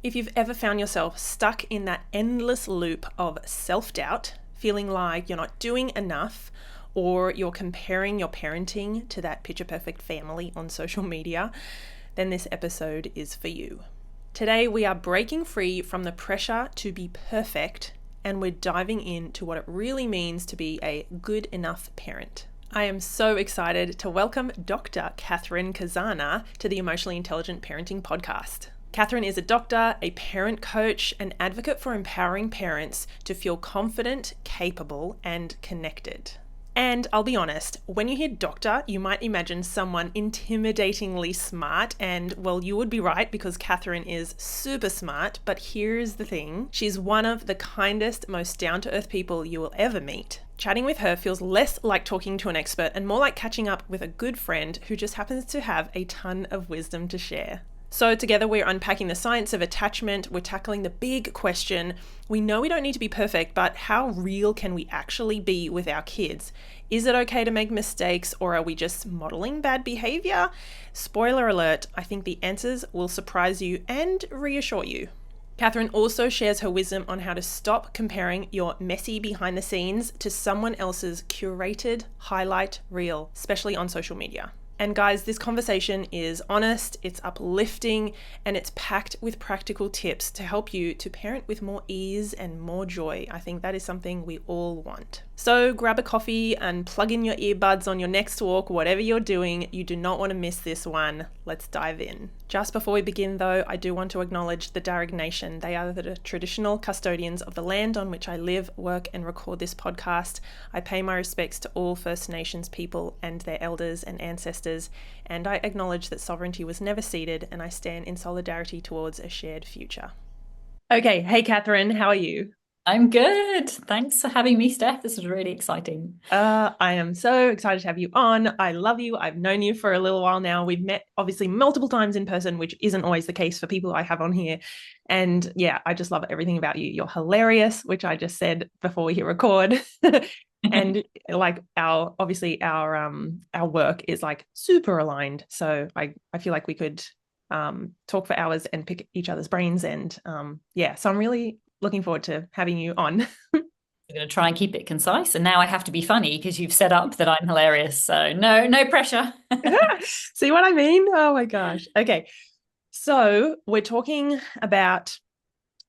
If you've ever found yourself stuck in that endless loop of self-doubt, feeling like you're not doing enough, or you're comparing your parenting to that picture-perfect family on social media, then this episode is for you. Today, we are breaking free from the pressure to be perfect, and we're diving into what it really means to be a good enough parent. I am so excited to welcome Dr. Kizana to the Emotionally Intelligent Parenting Podcast. Catherine is a doctor, a parent coach, an advocate for empowering parents to feel confident, capable, and connected. And I'll be honest, when you hear doctor, you might imagine someone intimidatingly smart, and well, you would be right because Catherine is super smart, but here's the thing. She's one of the kindest, most down-to-earth people you will ever meet. Chatting with her feels less like talking to an expert and more like catching up with a good friend who just happens to have a ton of wisdom to share. So together we're unpacking the science of attachment, we're tackling the big question. We know we don't need to be perfect, but how real can we actually be with our kids? Is it okay to make mistakes, or are we just modeling bad behavior? Spoiler alert, I think the answers will surprise you and reassure you. Catherine also shares her wisdom on how to stop comparing your messy behind the scenes to someone else's curated highlight reel, especially on social media. And guys, this conversation is honest, it's uplifting, and it's packed with practical tips to help you to parent with more ease and more joy. I think that is something we all want. So grab a coffee and plug in your earbuds on your next walk, whatever you're doing. You do not want to miss this one. Let's dive in. Just before we begin though, I do want to acknowledge the Darug Nation. They are the traditional custodians of the land on which I live, work, and record this podcast. I pay my respects to all First Nations people and their elders and ancestors, and I acknowledge that sovereignty was never ceded, and I stand in solidarity towards a shared future. Okay, hey Catherine, how are you? I'm good. Thanks for having me, Steph. This was really exciting. I am so excited to have you on. I love you. I've known you for a little while now. We've met obviously multiple times in person, which isn't always the case for people I have on here. And yeah, I just love everything about you. You're hilarious, which I just said before we hit record. And like our work is like super aligned. So I feel like we could talk for hours and pick each other's brains. And so I'm really looking forward to having you on. I'm going to try and keep it concise. And now I have to be funny because you've set up that I'm hilarious. So no pressure. See what I mean? Oh my gosh. Okay. So we're talking about,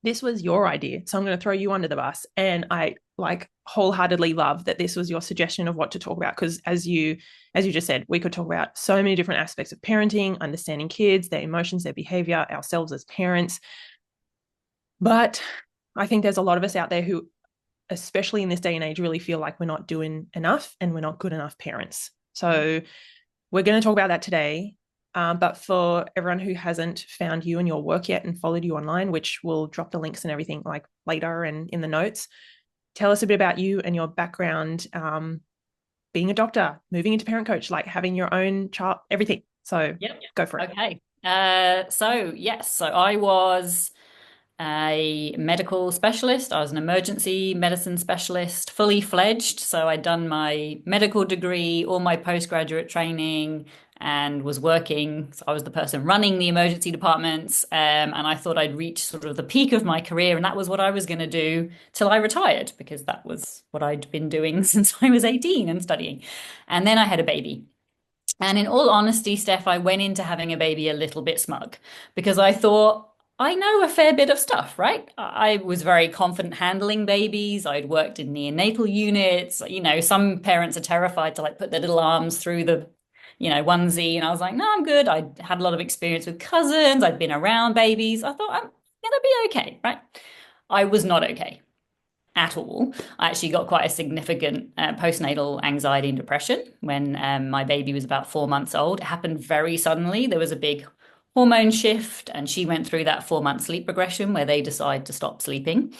this was your idea. So I'm going to throw you under the bus. And I like wholeheartedly love that this was your suggestion of what to talk about. Because as you just said, we could talk about so many different aspects of parenting, understanding kids, their emotions, their behavior, ourselves as parents. But I think there's a lot of us out there who, especially in this day and age, really feel like we're not doing enough and we're not good enough parents. So we're going to talk about that today. But for everyone who hasn't found you and your work yet and followed you online, which we'll drop the links and everything like later and in the notes, tell us a bit about you and your background, being a doctor, moving into parent coach, like having your own child, everything. So Yep. go for it. Okay. So I was a medical specialist. I was an emergency medicine specialist, fully fledged. So I'd done my medical degree, all my postgraduate training, and was working. So I was the person running the emergency departments. And I thought I'd reached sort of the peak of my career, and that was what I was going to do till I retired, because that was what I'd been doing since I was 18 and studying. And then I had a baby. And in all honesty, Steph, I went into having a baby a little bit smug because I thought, I know a fair bit of stuff, right? I was very confident handling babies. I'd worked in neonatal units. You know, some parents are terrified to like put their little arms through the, onesie. And I was like, no, I'm good. I had a lot of experience with cousins. I'd been around babies. I thought I'm gonna be okay, right? I was not okay at all. I actually got quite a significant postnatal anxiety and depression when my baby was about 4 months old. It happened very suddenly. There was a big hormone shift, and she went through that 4 month sleep regression where they decide to stop sleeping.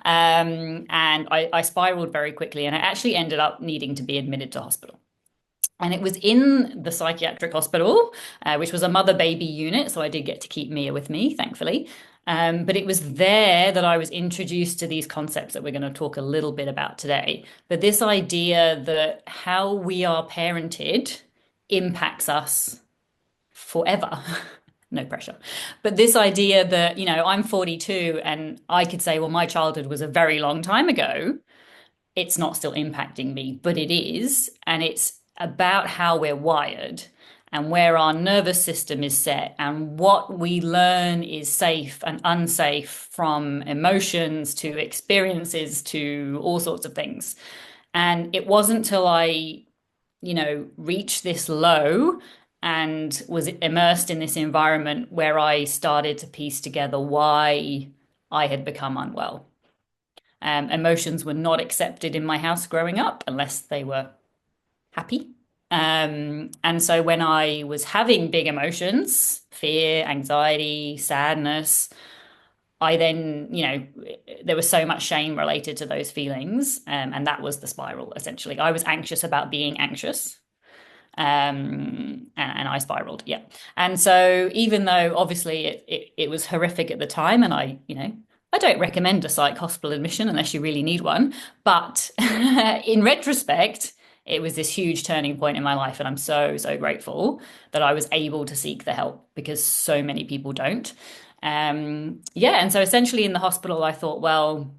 And I spiraled very quickly, and I actually ended up needing to be admitted to hospital. And it was in the psychiatric hospital, which was a mother baby unit. So I did get to keep Mia with me, thankfully. But it was there that I was introduced to these concepts that we're going to talk a little bit about today. But this idea that how we are parented impacts us forever. no pressure. But this idea that, I'm 42 and I could say, well, my childhood was a very long time ago. It's not still impacting me, but it is. And it's about how we're wired and where our nervous system is set and what we learn is safe and unsafe, from emotions to experiences to all sorts of things. And it wasn't till I, reached this low and was immersed in this environment where I started to piece together why I had become unwell. Emotions were not accepted in my house growing up unless they were happy. And so when I was having big emotions, fear, anxiety, sadness, I then, there was so much shame related to those feelings. And that was the spiral, essentially. I was anxious about being anxious. And I spiraled, yeah. And so even though obviously it was horrific at the time, and I don't recommend a psych hospital admission unless you really need one, but in retrospect, it was this huge turning point in my life, and I'm so, so grateful that I was able to seek the help because so many people don't. Yeah, and so essentially in the hospital, I thought, well,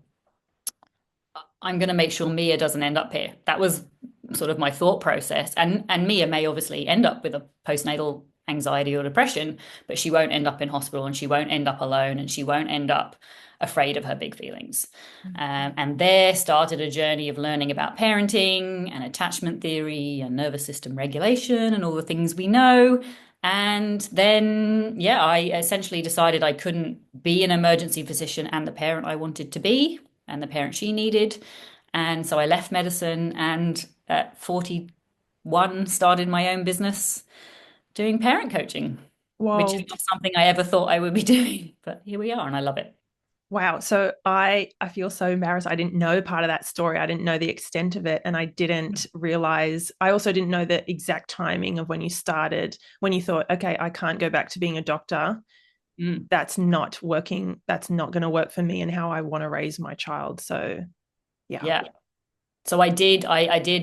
I'm going to make sure Mia doesn't end up here. That was sort of my thought process. And Mia may obviously end up with a postnatal anxiety or depression, but she won't end up in hospital and she won't end up alone and she won't end up afraid of her big feelings. And there started a journey of learning about parenting and attachment theory and nervous system regulation and all the things we know. And then, yeah, I essentially decided I couldn't be an emergency physician and the parent I wanted to be and the parent she needed. And so I left medicine and at 41 started my own business doing parent coaching, which is Whoa. not something I ever thought I would be doing. But here we are, and I love it. Wow. So I feel so embarrassed. I didn't know part of that story. I didn't know the extent of it. And I didn't realize, I also didn't know the exact timing of when you started, when you thought, okay, I can't go back to being a doctor. Mm. That's not working. That's not going to work for me and how I want to raise my child. So yeah. Yeah. So I did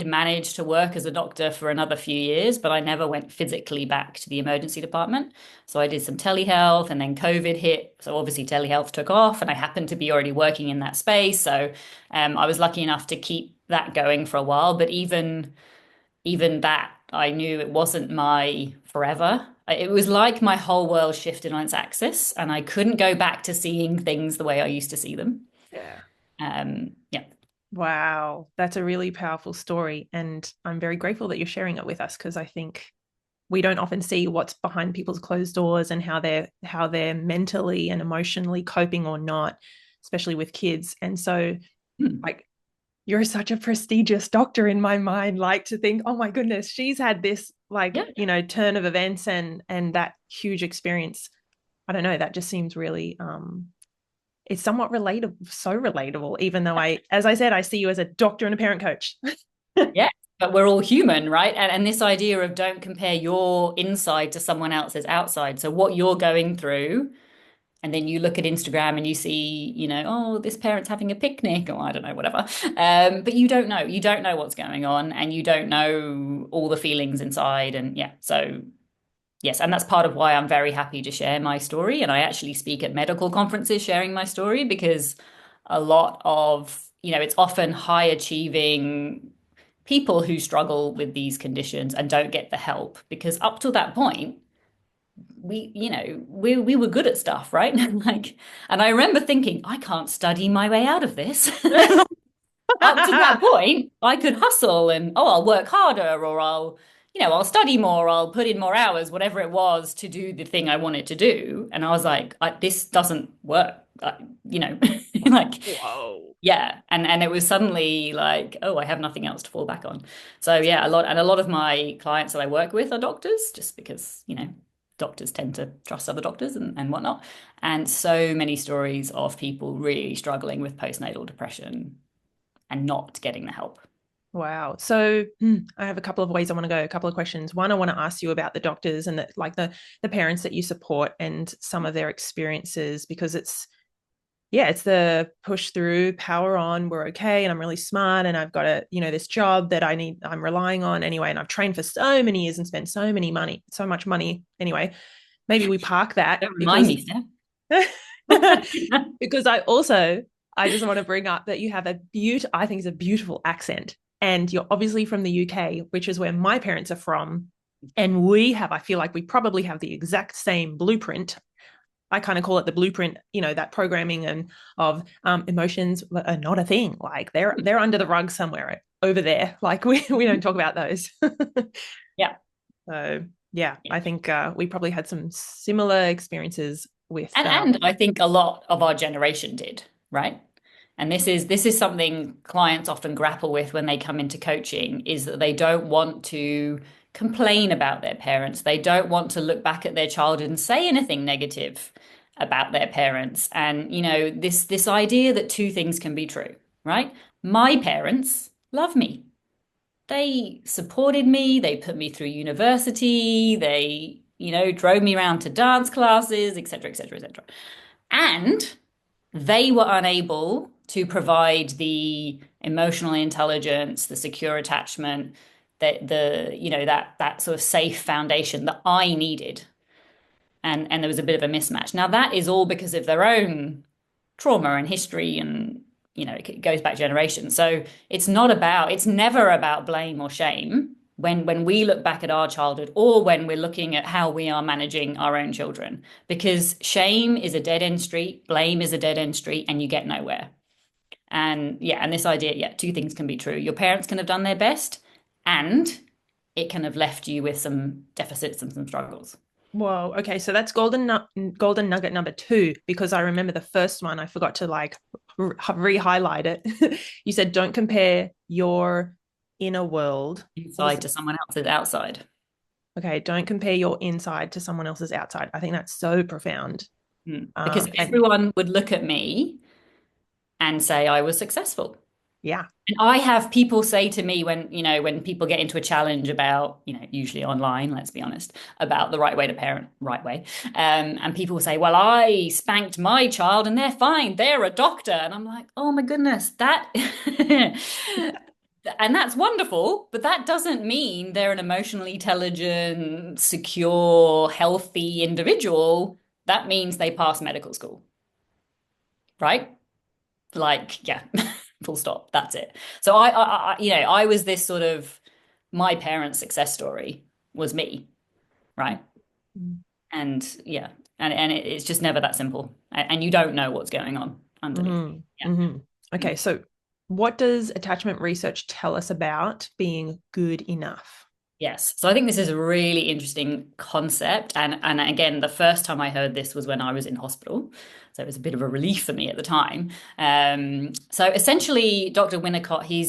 manage to work as a doctor for another few years, but I never went physically back to the emergency department. So I did some telehealth and then COVID hit. So obviously telehealth took off and I happened to be already working in that space. So I was lucky enough to keep that going for a while. But even that, I knew it wasn't my forever. It was like my whole world shifted on its axis and I couldn't go back to seeing things the way I used to see them. Yeah. Yeah. Wow. That's a really powerful story. And I'm very grateful that you're sharing it with us because I think we don't often see what's behind people's closed doors and how they're mentally and emotionally coping or not, especially with kids. And so Hmm. like you're such a prestigious doctor in my mind, like to think, oh my goodness, she's had this like, Yeah. turn of events and that huge experience. I don't know, that just seems really it's somewhat relatable, so relatable, even though as I said, I see you as a doctor and a parent coach. Yeah, but we're all human, right? And this idea of don't compare your inside to someone else's outside. So what you're going through, and then you look at Instagram and you see, oh, this parent's having a picnic, or I don't know, whatever. But you don't know. You don't know what's going on, and you don't know all the feelings inside. And yeah, so yes, and that's part of why I'm very happy to share my story. And I actually speak at medical conferences sharing my story because a lot of, it's often high achieving people who struggle with these conditions and don't get the help because up to that point, we were good at stuff, right? Like, and I remember thinking, I can't study my way out of this. Up to that point, I could hustle and, oh, I'll work harder or I'll study more, I'll put in more hours, whatever it was to do the thing I wanted to do. And I was like, this doesn't work. You know, like, Whoa. yeah. And it was suddenly like, oh, I have nothing else to fall back on. So yeah, a lot of my clients that I work with are doctors just because, doctors tend to trust other doctors and whatnot. And so many stories of people really struggling with postnatal depression and not getting the help. Wow. So I have a couple of ways I want to go, a couple of questions. One, I want to ask you about the doctors and the parents that you support and some of their experiences because it's the push through, power on, we're okay, and I'm really smart, and I've got this job that I'm relying on anyway, and I've trained for so many years and spent so much money anyway. maybe we park that Don't remind because me, Steph. because I just want to bring up that you have a I think it's a beautiful accent. And you're obviously from the UK, which is where my parents are from. And I feel like we probably have the exact same blueprint. I kind of call it the blueprint, that programming and of emotions are not a thing. Like they're under the rug somewhere over there. Like we don't talk about those. Yeah. So yeah, I think we probably had some similar experiences with And I think a lot of our generation did, right? And this is something clients often grapple with when they come into coaching is that they don't want to complain about their parents. They don't want to look back at their childhood and say anything negative about their parents. And this idea that two things can be true, right? My parents love me. They supported me, they put me through university, they, drove me around to dance classes, etc., etc., etc. And they were unable to provide the emotional intelligence, the secure attachment, that sort of safe foundation that I needed. And there was a bit of a mismatch. Now that is all because of their own trauma and history, and it goes back generations. So it's never about blame or shame when we look back at our childhood, or when we're looking at how we are managing our own children, because shame is a dead end street, blame is a dead end street, and you get nowhere. And yeah, and this idea, yeah, two things can be true. Your parents can have done their best, and it can have left you with some deficits and some struggles. Whoa. Okay. So that's golden nugget number two, because I remember the first one. I forgot to like re-highlight it. You said don't compare your inner world. What was Inside it? to someone else's outside. Okay. Don't compare your inside to someone else's outside. I think that's so profound. Because And everyone would look at me and say I was successful. yeah. And I have people say to me when people get into a challenge about, usually online, let's be honest, about the right way to parent, right way. And people will say, well, I spanked my child and they're fine. They're a doctor. And I'm like, oh my goodness, that, and that's wonderful, but that doesn't mean they're an emotionally intelligent, secure, healthy individual. That means they pass medical school, right? Like, yeah, full stop. That's it. So I was this sort of my parents' success story was me, right? And yeah, and it's just never that simple, and you don't know what's going on underneath. Mm-hmm. Yeah. Mm-hmm. Mm. Okay. So what does attachment research tell us about being good enough? Yes. So I think this is a really interesting concept. And again, the first time I heard this was when I was in hospital. So it was a bit of a relief for me at the time. So essentially, Dr. Winnicott, he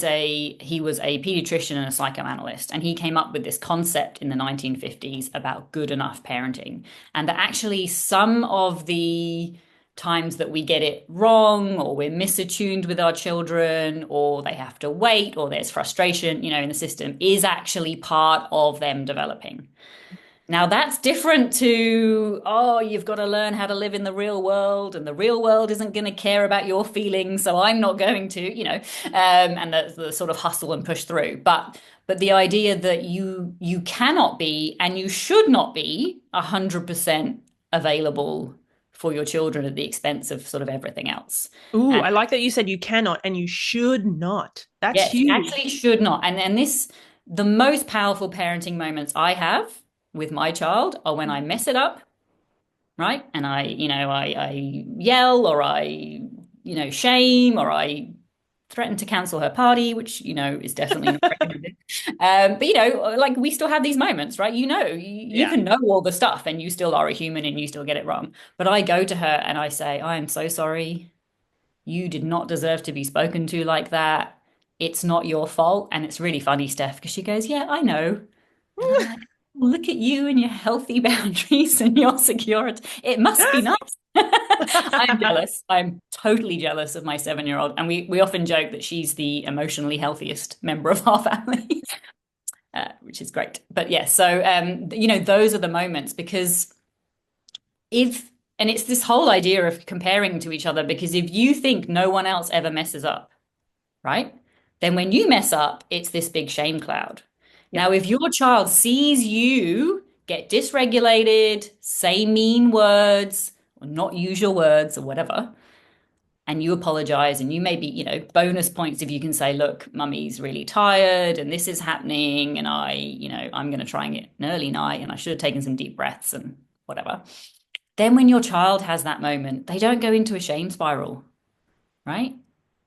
was a pediatrician and a psychoanalyst, and he came up with this concept in the 1950s about good enough parenting. And that actually some of the times that we get it wrong, or we're misattuned with our children, or they have to wait, or there's frustration, in the system, is actually part of them developing. Now that's different to, oh, you've got to learn how to live in the real world, and the real world isn't going to care about your feelings, so I'm not going to, and the sort of hustle and push through. But the idea that you cannot be and you should not be 100% available for your children at the expense of sort of everything else. Ooh, And I like that you said you cannot and you should not. That's yes, you actually huge. should not. And the most powerful parenting moments I have with my child are when I mess it up, right? And I yell, or I, shame, or I threaten to cancel her party, which, is definitely not recommended. But like we still have these moments, right? You Yeah. can know all the stuff and you still are a human and you still get it wrong. But I go to her and I say, I am so sorry. You did not deserve to be spoken to like that. It's not your fault. And it's really funny, Steph, because she goes, yeah, I know. And I'm like, look at you and your healthy boundaries and your security. It must be nice. I'm jealous. I'm totally jealous of my 7-year-old. And we often joke that she's the emotionally healthiest member of our family, which is great. But yeah, so, those are the moments because if, and it's this whole idea of comparing to each other, because if you think no one else ever messes up, right? Then when you mess up, it's this big shame cloud. Yep. Now, if your child sees you get dysregulated, say mean words, or not use your words or whatever, and you apologize, and you maybe, bonus points if you can say, look, mummy's really tired and this is happening, and I'm going to try and get an early night, and I should have taken some deep breaths and whatever. Then when your child has that moment, they don't go into a shame spiral, right?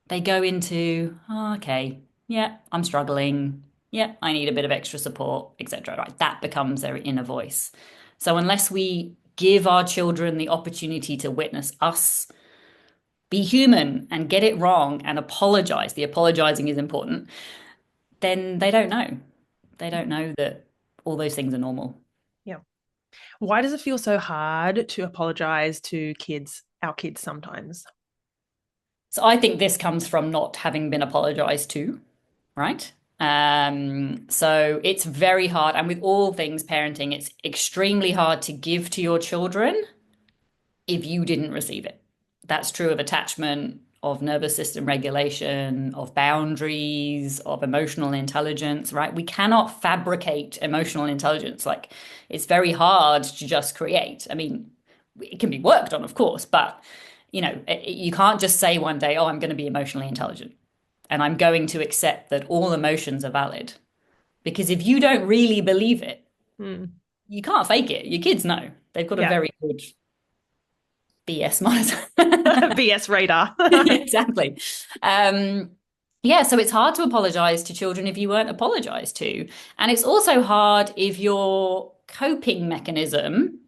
They go into, oh, okay, yeah, I'm struggling. Yeah, I need a bit of extra support, etc. Right? That becomes their inner voice. So unless we give our children the opportunity to witness us be human and get it wrong and apologize, the apologizing is important, then they don't know. They don't know that all those things are normal. Yeah. Why does it feel so hard to apologize to our kids sometimes? So I think this comes from not having been apologized to, right? So it's very hard. And with all things parenting, it's extremely hard to give to your children if you didn't receive it. That's true of attachment, of nervous system regulation, of boundaries, of emotional intelligence, right? We cannot fabricate emotional intelligence. Like, it's very hard to just create. I mean, it can be worked on, of course, but you can't just say one day, oh, I'm going to be emotionally intelligent and I'm going to accept that all emotions are valid. Because if you don't really believe it, Hmm. you can't fake it. Your kids know. They've got a Yeah. very good BS monitor. BS radar. Exactly. Um, yeah, so it's hard to apologize to children if you weren't apologized to. And it's also hard if your coping mechanism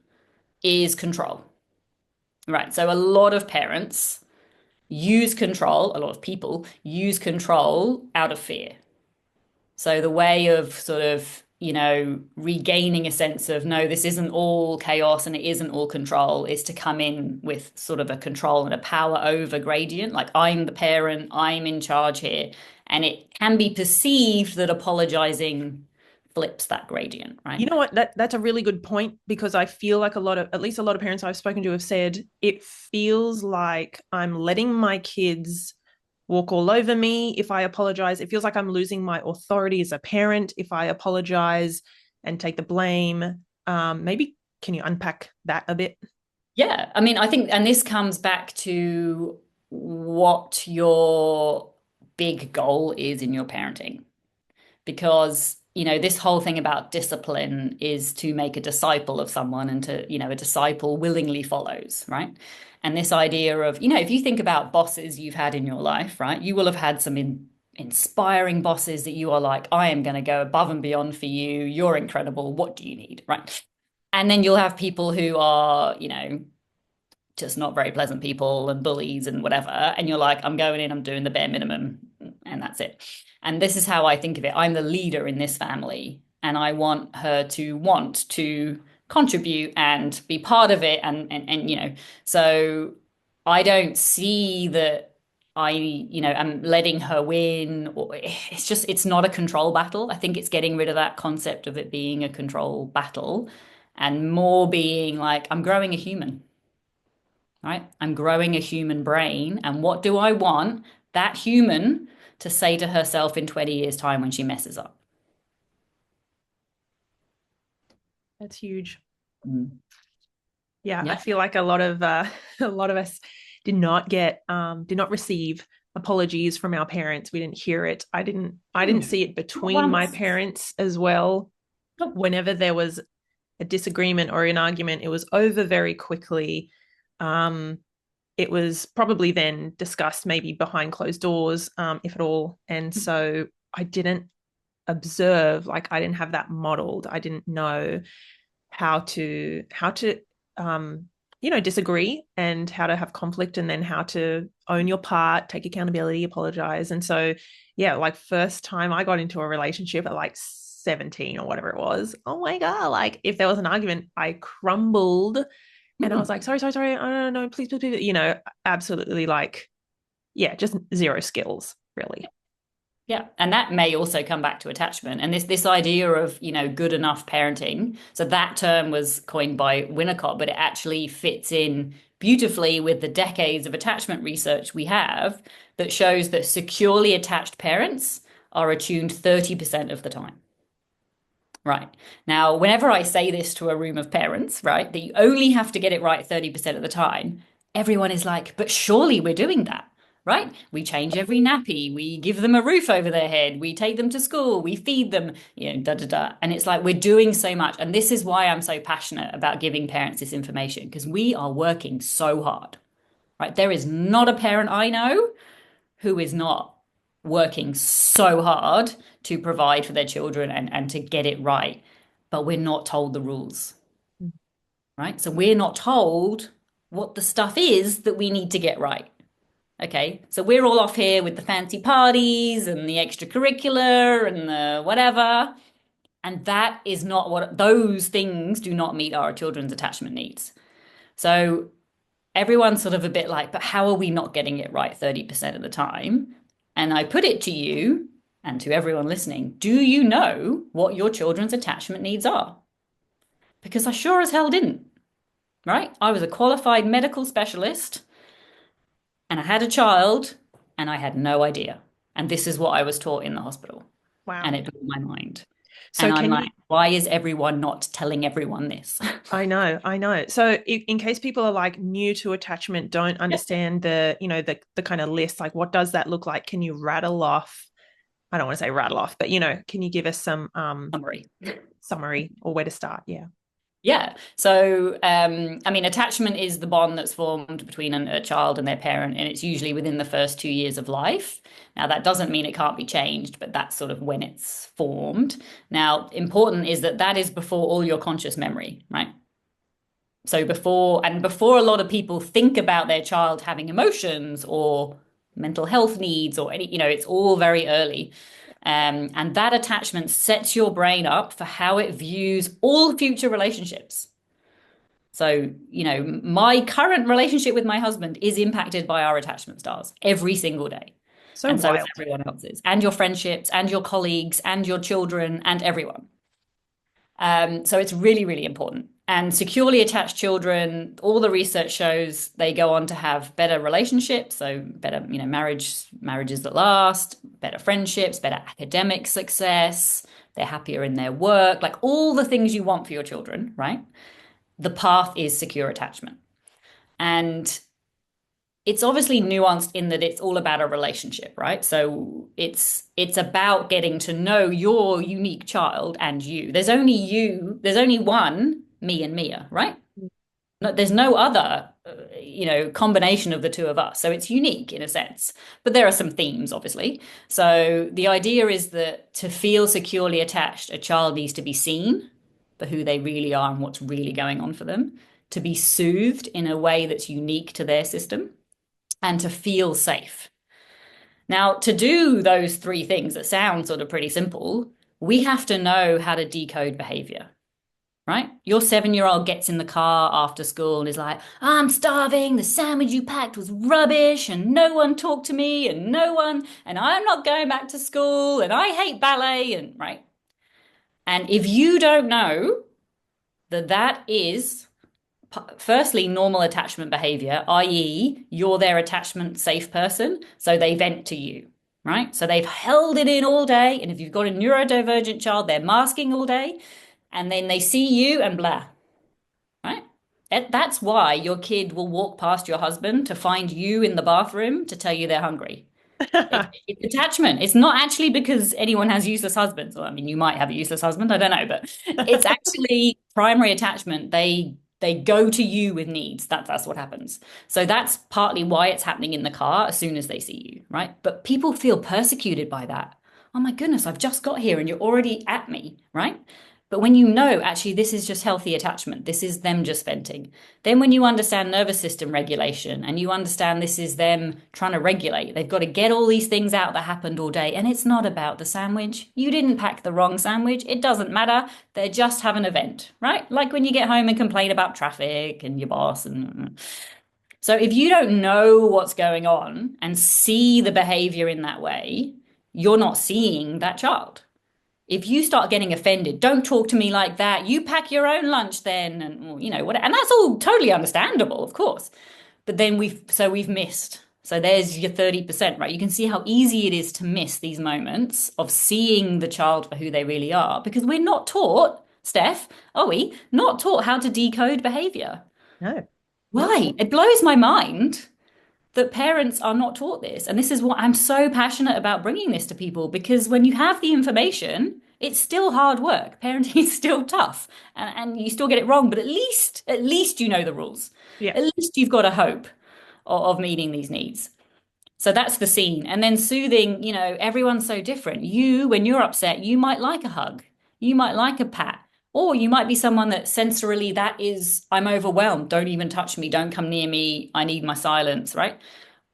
is control. Right. So a lot of parents use control, a lot of people use control out of fear. So the way of sort of, regaining a sense of, no, this isn't all chaos and it isn't all control, is to come in with sort of a control and a power over gradient. Like, I'm the parent, I'm in charge here. And it can be perceived that apologizing flips that gradient, right? You know what? That's a really good point, because I feel like at least a lot of parents I've spoken to have said it feels like I'm letting my kids walk all over me if I apologize. It feels like I'm losing my authority as a parent if I apologize and take the blame. Maybe can you unpack that a bit? Yeah, I mean, I think, and this comes back to what your big goal is in your parenting. Because, this whole thing about discipline is to make a disciple of someone, and to, a disciple willingly follows, right? And this idea of, if you think about bosses you've had in your life, right, you will have had some inspiring bosses that you are like, I am going to go above and beyond for you. You're incredible. What do you need? Right. And then you'll have people who are, just not very pleasant people and bullies and whatever. And you're like, I'm going in, I'm doing the bare minimum, and that's it. And this is how I think of it. I'm the leader in this family, and I want her to want to contribute and be part of it. And so I don't see that I'm letting her win. Or it's not a control battle. I think it's getting rid of that concept of it being a control battle, and more being like, I'm growing a human, right? I'm growing a human brain. And what do I want that human to say to herself in 20 years' time when she messes up? That's huge. Mm. Yeah, I Yeah. feel like a lot of a lot of us did not receive apologies from our parents. We didn't hear it. I didn't see it Not between my once. parents as well. Whenever there was a disagreement or an argument, it was over very quickly. Um, it was probably then discussed maybe behind closed doors, if at all. And so I didn't observe, like I didn't have that modeled. I didn't know how to disagree, and how to have conflict, and then how to own your part, take accountability, apologize. And so yeah, like first time I got into a relationship at like 17 or whatever it was, oh my god, like if there was an argument I crumbled, and I was Mm. like, sorry, I don't know, please, absolutely, like, yeah, just zero skills really. Yeah, and that may also come back to attachment and this idea of, good enough parenting. So that term was coined by Winnicott, but it actually fits in beautifully with the decades of attachment research we have that shows that securely attached parents are attuned 30% of the time. Right. Now, whenever I say this to a room of parents, right, that you only have to get it right 30% of the time, everyone is like, but surely we're doing that, right? We change every nappy, we give them a roof over their head, we take them to school, we feed them, da da da. And it's like we're doing so much. And this is why I'm so passionate about giving parents this information, because we are working so hard, right? There is not a parent I know who is not working so hard to provide for their children and to get it right. But we're not told the rules, right? So we're not told what the stuff is that we need to get right. Okay. So we're all off here with the fancy parties and the extracurricular and the whatever. And that is not what those things do not meet our children's attachment needs. So everyone's sort of a bit like, but how are we not getting it right 30% of the time? And I put it to you and to everyone listening, do you know what your children's attachment needs are? Because I sure as hell didn't, right? I was a qualified medical specialist and I had a child and I had no idea. And this is what I was taught in the hospital. And Wow. it blew my mind. So And I'm can like, you why is everyone not telling everyone this? I know, I know. So in case people are like new to attachment, don't Yeah, understand the kind of list, like what does that look like? Can you rattle off, I don't want to say rattle off, but can you give us some summary. summary or where to start? Yeah. Yeah. So, I mean, attachment is the bond that's formed between a child and their parent, and it's usually within the first 2 years of life. Now, that doesn't mean it can't be changed, but that's sort of when it's formed. Now, important is that that is before all your conscious memory, right? So before a lot of people think about their child having emotions or mental health needs or any, it's all very early. And that attachment sets your brain up for how it views all future relationships. So, my current relationship with my husband is impacted by our attachment styles every single day. So And so is wild. everyone else's, and your friendships, and your colleagues, and your children, and everyone. So it's really, really important. And securely attached children, all the research shows they go on to have better relationships, so better, marriages that last, better friendships, better academic success. They're happier in their work, like all the things you want for your children, right? The path is secure attachment. And it's obviously nuanced in that it's all about a relationship, right? So it's about getting to know your unique child and you. There's only you, there's only one me and Mia, right? No, there's no other combination of the two of us. So it's unique in a sense. But there are some themes, obviously. So the idea is that to feel securely attached, a child needs to be seen for who they really are and what's really going on for them, to be soothed in a way that's unique to their system, and to feel safe. Now, to do those three things that sound sort of pretty simple, we have to know how to decode behavior, right? Your 7-year-old gets in the car after school and is like, I'm starving, the sandwich you packed was rubbish, and no one talked to me, and and I'm not going back to school, and I hate ballet, and right. And if you don't know that that is firstly normal attachment behavior, i.e., you're their attachment safe person, so they vent to you, right? So they've held it in all day, and if you've got a neurodivergent child, they're masking all day, and then they see you and blah, right? That's why your kid will walk past your husband to find you in the bathroom to tell you they're hungry. It's attachment. It's not actually because anyone has useless husbands. Well, I mean, you might have a useless husband. I don't know, but it's actually primary attachment. They go to you with needs. That's what happens. So that's partly why it's happening in the car as soon as they see you, right? But people feel persecuted by that. Oh my goodness, I've just got here and you're already at me, right? But when you know, actually, this is just healthy attachment, this is them just venting. Then, when you understand nervous system regulation and you understand this is them trying to regulate, they've got to get all these things out that happened all day. And it's not about the sandwich. You didn't pack the wrong sandwich. It doesn't matter. They're just having an event, right? Like when you get home and complain about traffic and your boss. And so, if you don't know what's going on and see the behavior in that way, you're not seeing that child. If you start getting offended, don't talk to me like that. You pack your own lunch then, and what? And that's all totally understandable, of course. But then we've missed So there's your 30%, right? You can see how easy it is to miss these moments of seeing the child for who they really are because we're not taught, Steph, are we? Not taught how to decode behavior. No, not Right. It blows my mind that parents are not taught this. And this is what I'm so passionate about bringing this to people because when you have the information, it's still hard work. Parenting is still tough and you still get it wrong, but at least you know the rules. yeah. At least you've got a hope of meeting these needs. So that's the scene. And then soothing, everyone's so different. You, when you're upset, you might like a hug, you might like a pat, or you might be someone that sensorily, that is, I'm overwhelmed. Don't even touch me. Don't come near me. I need my silence, right?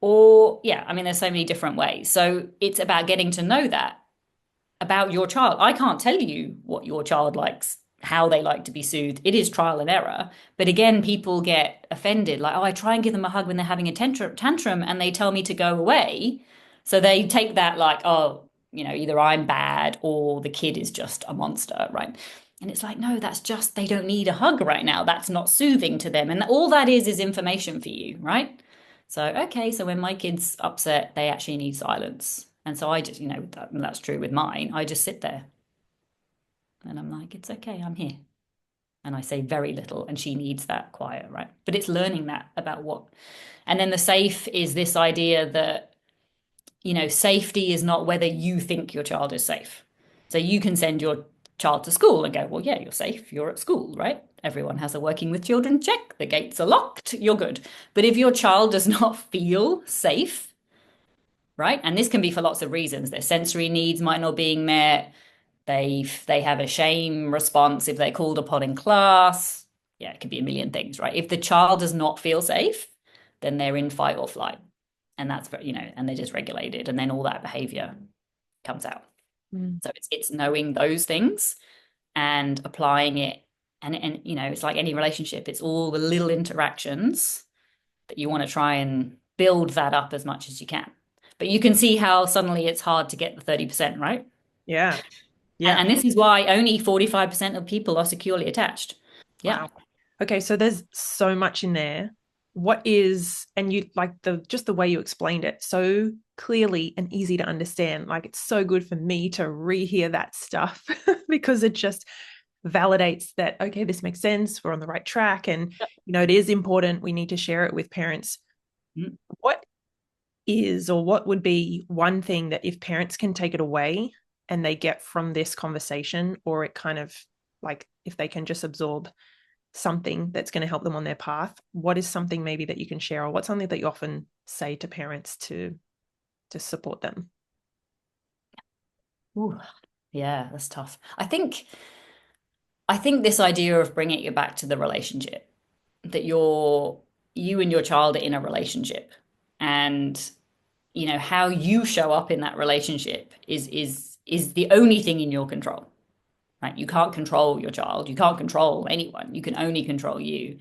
Or, yeah, I mean, there's so many different ways. So it's about getting to know that about your child. I can't tell you what your child likes, how they like to be soothed. It is trial and error. But again, people get offended, like, oh, I try and give them a hug when they're having a tantrum and they tell me to go away. So they take that like, oh, either I'm bad or the kid is just a monster, right? And it's like, no, that's just, they don't need a hug right now. That's not soothing to them. And all that is information for you, right? So, okay, so when my kid's upset, they actually need silence. And so I just, that's true with mine. I just sit there and I'm like, it's okay, I'm here. And I say very little, and she needs that quiet, right? But it's learning that about what. And then the safe is this idea that, safety is not whether you think your child is safe. So you can send your child to school and go, well, yeah, you're safe, you're at school, right? Everyone has a working with children check, the gates are locked, you're good. But if your child does not feel safe, right? And this can be for lots of reasons. Their sensory needs might not being met. They have a shame response if they're called upon in class. Yeah, it could be a million things, right? If the child does not feel safe, then they're in fight or flight. And that's, and they're dysregulated. And then all that behavior comes out. Mm. So it's knowing those things and applying it. And it's like any relationship, it's all the little interactions that you want to try and build that up as much as you can. But you can see how suddenly it's hard to get the 30%, right? Yeah. And, Yeah. and this is why only 45% of people are securely attached. Yeah. Wow. Okay, so there's so much in there. What is, and you like just the way you explained it so clearly and easy to understand. Like it's so good for me to rehear that stuff because it just validates that, okay, this makes sense. We're on the right track. And, it is important. We need to share it with parents. Mm. What is, or what would be one thing that if parents can take it away and they get from this conversation, or it kind of like if they can just absorb something that's going to help them on their path, what is something maybe that you can share, or what's something that you often say to parents to support them? Ooh, yeah, that's tough. I think this idea of bringing it back to the relationship, that you and your child are in a relationship, and how you show up in that relationship is the only thing in your control, right? You can't control your child, you can't control anyone, you can only control you.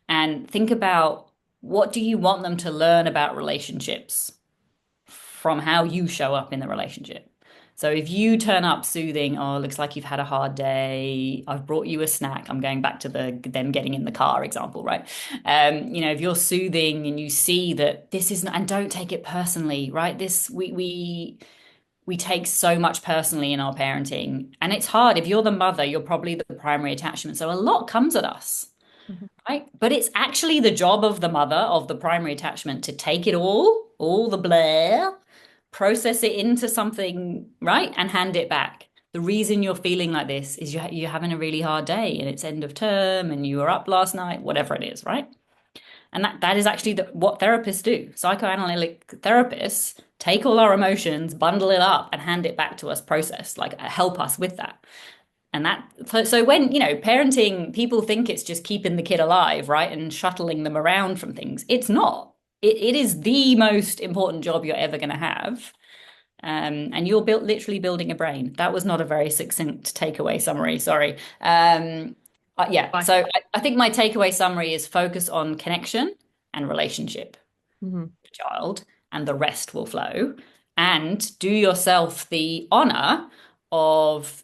And think about, what do you want them to learn about relationships from how you show up in the relationship? So if you turn up soothing, oh, looks like you've had a hard day. I've brought you a snack. I'm going back to them getting in the car example, right? If you're soothing and you see that this isn't, and don't take it personally, right? This we take so much personally in our parenting, and it's hard. If you're the mother, you're probably the primary attachment, so a lot comes at us, Mhm. right? But it's actually the job of the mother, of the primary attachment, to take it all the blah, process it into something, right? And hand it back. The reason you're feeling like this is you're having a really hard day and it's end of term and you were up last night, whatever it is, right? And that is actually what therapists do. Psychoanalytic therapists take all our emotions, bundle it up, and hand it back to us, process, like help us with that. And so when, parenting, people think it's just keeping the kid alive, right? And shuttling them around from things. It's not. It is the most important job you're ever going to have. And you're literally building a brain. That was not a very succinct takeaway summary. Sorry. Yeah. Bye. So I think my takeaway summary is focus on connection and relationship Mhm. with the child, and the rest will flow. And do yourself the honor of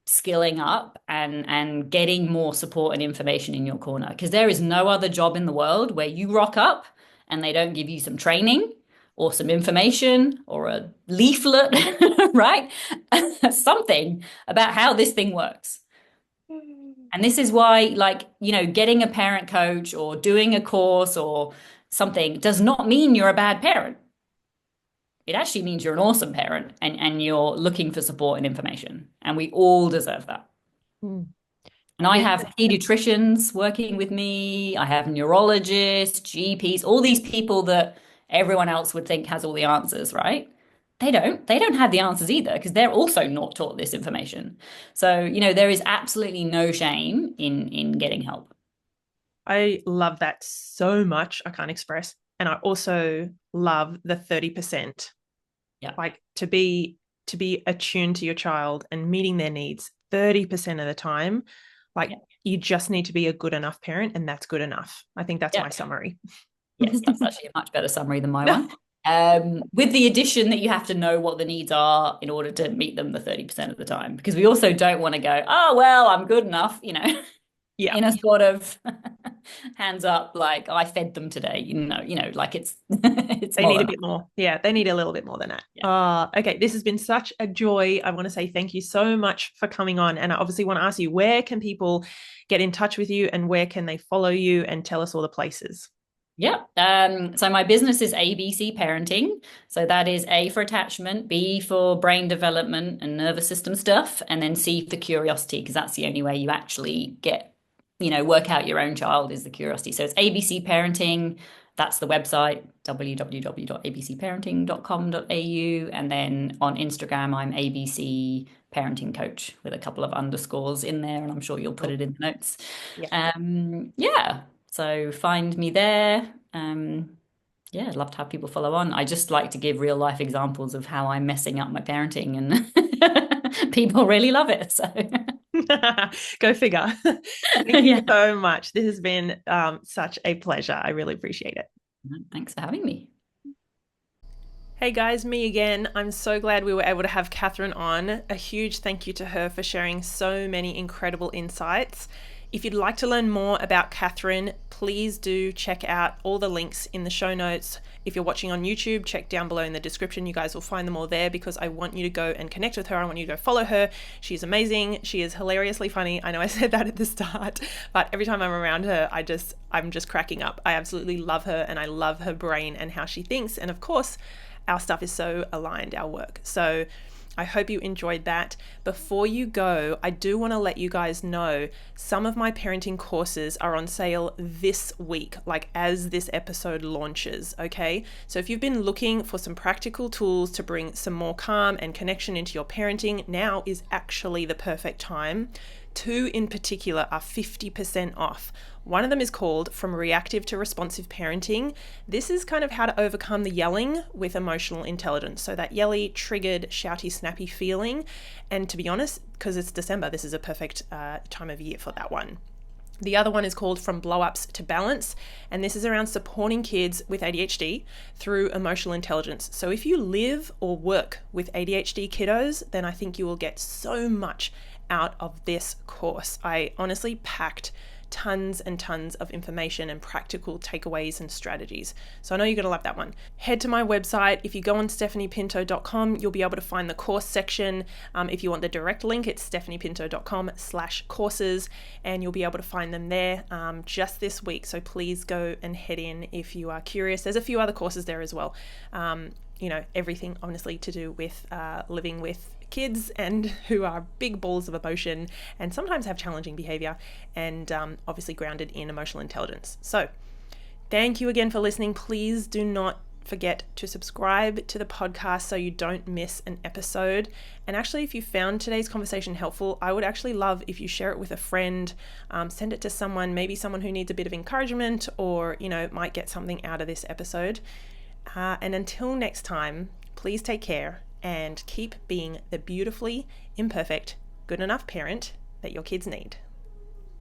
skilling up and getting more support and information in your corner, because there is no other job in the world where you rock up and they don't give you some training or some information or a leaflet, right? Something about how this thing works. And this is why, like, getting a parent coach or doing a course or something does not mean you're a bad parent. It actually means you're an awesome parent and you're looking for support and information. And we all deserve that. Mm. And I This, have pediatricians working with me. I have neurologists, GPs, all these people that everyone else would think has all the answers, right? They don't. They don't have the answers either because they're also not taught this information. So, there is absolutely no shame in getting help. I love that so much. I can't express. And I also love the 30%. Yeah. Like to be attuned to your child and meeting their needs 30% of the time. Like Yeah. you just need to be a good enough parent, and that's good enough. I think that's Yeah. my summary. Yes, that's actually a much better summary than my one. With the addition that you have to know what the needs are in order to meet them the 30% of the time, because we also don't want to go, oh, well, I'm good enough, Yeah. in a sort of hands up, like I fed them today, like it's it's They more need a than bit more. Yeah, they need a little bit more than that. yeah. Okay. This has been such a joy. I want to say thank you so much for coming on. And I obviously want to ask you, where can people get in touch with you and where can they follow you, and tell us all the places? Yeah. So my business is ABC Parenting. So that is A for attachment, B for brain development and nervous system stuff, and then C for curiosity, because that's the only way you actually get, work out your own child is the curiosity. So it's ABC Parenting. That's the website, www.abcparenting.com.au. And then on Instagram, I'm ABC Parenting Coach with a couple of underscores in there, and I'm sure you'll put it in the notes. Yeah. Yeah. So find me there. Yeah, I'd love to have people follow on. I just like to give real life examples of how I'm messing up my parenting, and people really love it. So Go figure. Thank you yeah. so much. This has been such a pleasure. I really appreciate it. Thanks for having me. Hey guys, me again. I'm so glad we were able to have Catherine on. A huge thank you to her for sharing so many incredible insights. If you'd like to learn more about Catherine, please do check out all the links in the show notes. If you're watching on YouTube, check down below in the description. You guys will find them all there, because I want you to go and connect with her. I want you to go follow her. She's amazing. She is hilariously funny. I know I said that at the start, but every time I'm around her, I'm just cracking up. I absolutely love her, and I love her brain and how she thinks. And of course, our stuff is so aligned, our work. So I hope you enjoyed that. Before you go, I do want to let you guys know some of my parenting courses are on sale this week, like as this episode launches, okay? So if you've been looking for some practical tools to bring some more calm and connection into your parenting, now is actually the perfect time. 2 in particular are 50% off. One of them is called From Reactive to Responsive Parenting. This is kind of how to overcome the yelling with emotional intelligence. So that yelly, triggered, shouty, snappy feeling. And to be honest, because it's December, this is a perfect time of year for that one. The other one is called From Blow-Ups to Balance, and this is around supporting kids with ADHD through emotional intelligence. So if you live or work with ADHD kiddos, then I think you will get so much out of this course. I honestly packed tons and tons of information and practical takeaways and strategies. So I know you're going to love that one. Head to my website. If you go on stephaniepinto.com, you'll be able to find the course section. If you want the direct link, it's stephaniepinto.com/courses, and you'll be able to find them there just this week. So please go and head in if you are curious. There's a few other courses there as well. Everything honestly to do with living with kids and who are big balls of emotion and sometimes have challenging behavior, and obviously grounded in emotional intelligence. So thank you again for listening. Please do not forget to subscribe to the podcast so you don't miss an episode. And actually, if you found today's conversation helpful, I would actually love if you share it with a friend, send it to someone, maybe someone who needs a bit of encouragement or might get something out of this episode. And until next time, please take care and keep being the beautifully imperfect, good enough parent that your kids need.